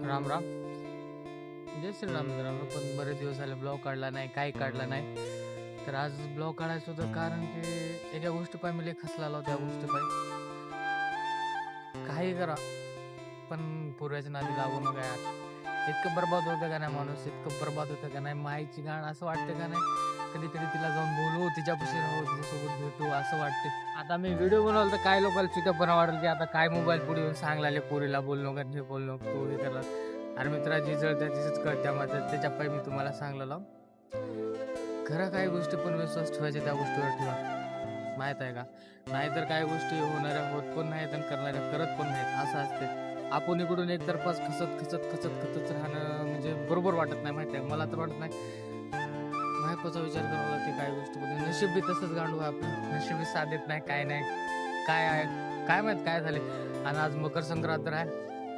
राम राम. जय श्रीराम मित्रांनो. पण बरेच दिवस झाले ब्लॉग काढला नाही, काही काढला नाही. तर आज ब्लॉग काढायचं होतं कारण की एका गोष्टी पाय मी लय खसला आलो त्या गोष्टी पाय. काही करा पण पूर्वाच्या नादी लागू नका यार. इतकं बरबाद होतं का नाही माणूस, इतकं बरबाद होतं का नाही. माईची गाण असं वाटतं का नाही कधी कधी तिला जाऊन बोलू, तिच्यापाशी राहू, तिच्यासोबत भेटू असं वाटते. आता मी व्हिडिओ बनवलं तर काय लोकांना चित्रपणा वाटेल की आता काय मोबाईल पुढे येऊन सांगला पोरीला बोललो का हे बोललो तू हे करा. अरे मित्रा जी जळत्या तिचंच कळत्या माझं. त्याच्या पायी मी तुम्हाला सांगलेलं खरं काही गोष्टी पण विश्वास ठेवायचे त्या गोष्टीवर ठेवा, माहीत आहे का. नाहीतर काही गोष्टी होणाऱ्या होत पण नाहीत आणि करणाऱ्या करत पण नाहीत असं असते. आपण इकडून एकतर्फाच खचत खचत खचत खचत राहणं म्हणजे बरोबर वाटत नाही, माहिती आहे मला तर वाटत नाही. बायकोचा विचार करावा लागते काही गोष्टीमध्ये. नशीब बी तसंच गांडू आहे आपलं, नशीबी साथ देत नाही काय नाही. काय आहे काय माहित काय झाले. आणि आज मकर संक्रांत आहे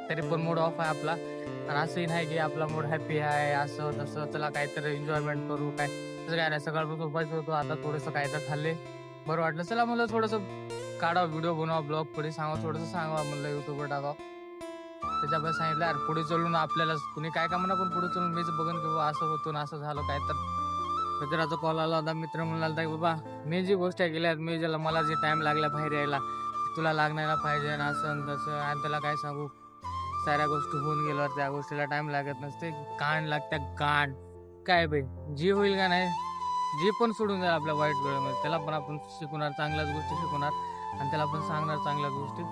तरी पण मूड ऑफ आहे आपला. आणि असंही नाही की आपला मूड हॅपी आहे असं तसं चला काहीतरी एन्जॉयमेंट करू काय तसं काय नाही. सकाळपासून उपास होतो, आता थोडंसं काय तर खाल्ले बरं वाटलं. चला मला थोडंसं काढा व्हिडिओ बनवा, ब्लॉग पुढे सांगा, थोडंसं सांगा म्हणलं युट्यूबवर टाकावं. त्याच्यामुळे सांगितलं यार पुढे चलून आपल्याला कुणी काय का म्हणा पण पुढे चलून मीच बघन की बाबा असं होतो ना असं झालं काय. तर मित्राचा कॉल आला होता, मित्र म्हणाला की बाबा मी जी गोष्ट केल्या मी ज्याला मला जे टाइम लागला बाहेर यायला तुला लागणारा पाहिजे ना असं तसं. आणि त्याला काय सांगू साऱ्या गोष्टी होऊन गेल्यावर त्या गोष्टीला टाइम लागत नसते. गाण लागत्या गाण काय बाई जी होईल का नाही जी पण सोडून जाईल आपल्या वाईट वेळेमध्ये त्याला पण आपण शिकवणार, चांगल्याच गोष्टी शिकवणार आणि त्याला पण सांगणार चांगल्या गोष्टी.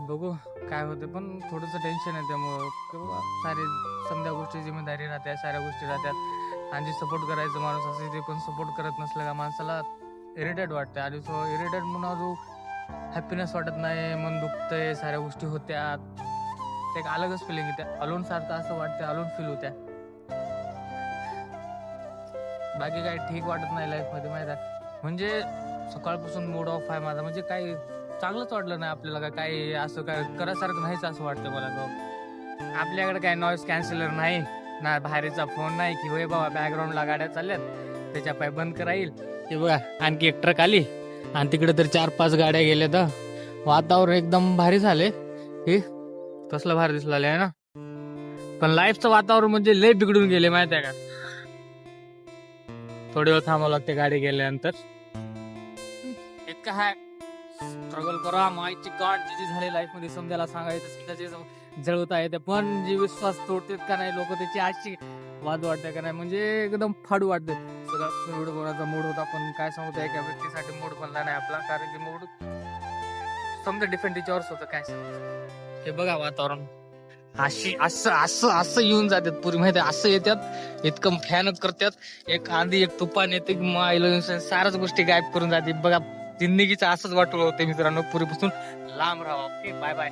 बघू काय होते. पण थोडंसं टेन्शन आहे त्यामुळं किंवा सारे समजा गोष्टी जिम्मेदारी राहत्या, साऱ्या गोष्टी राहत्यात. आणि जे सपोर्ट करायचं माणूस असे ते पण सपोर्ट करत नसलं का माणसाला इरिटेट वाटते. आणि सो इरिटेट म्हणून जो हॅपीनेस वाटत नाही, मन दुखतंय, साऱ्या गोष्टी होत्या ते एक अलगच फिलिंग येते. अलोन सारखं असं वाटतं, अलोन फील होत्या. बाकी काय ठीक वाटत नाही लाईफमध्ये माहिती आहे. म्हणजे सकाळपासून मूड ऑफ आहे माझा. म्हणजे काही चांगलंच वाटलं नाही आपल्याला काही असं काय करायसारखं नाहीच असं वाटतं मला. आपल्याकडे काय नॉईस कॅन्सलर नाही ना, बाहेरचा फोन नाही की होय बाबा बॅकग्राऊंडला गाड्या चालल्यात त्याच्या पाय बंद करा येईल की बघा आणखी एक ट्रक आली आणि तिकडे तर 4-5 गाड्या गेल्या. तर वातावरण एकदम भारी झाले. हे कसलं भारी दिसलं आहे ना. पण लाईफचं वातावरण म्हणजे लय बिघडून गेले माहिती आहे का. थोडी वेळ थांबावं लागते गाडी गेल्यानंतर. इतकं हाय स्ट्रगल करा माहिती गाठ जी झाली लाईफ मध्ये समजायला सांगायचं त्याचे जळवता येते. पण जे विश्वास तोडतात का नाही लोक त्याची आजची वाद वाटते का नाही म्हणजे एकदम फाडू वाटते. सगळं व्हिडिओ बनवायचा मूड होता पण काय सांगू त्या एका व्यक्तीसाठी मूड बनला नाही आपला. कारण की मूड समजा डिफरंट त्याच्यावरच होतं काय सांगू. हे बघा वातावरण अशी असं असं असं येऊन जातात पुरी माहिती असं येतात इतकं भयानक करतात. एक आंधी एक तुफान येते सारच गोष्टी गायब करून जाते. बघा जिंदगीचं असंच वाटलं होतं मित्रांनो. पुरीपासून लांब राहा. Okay bye bye.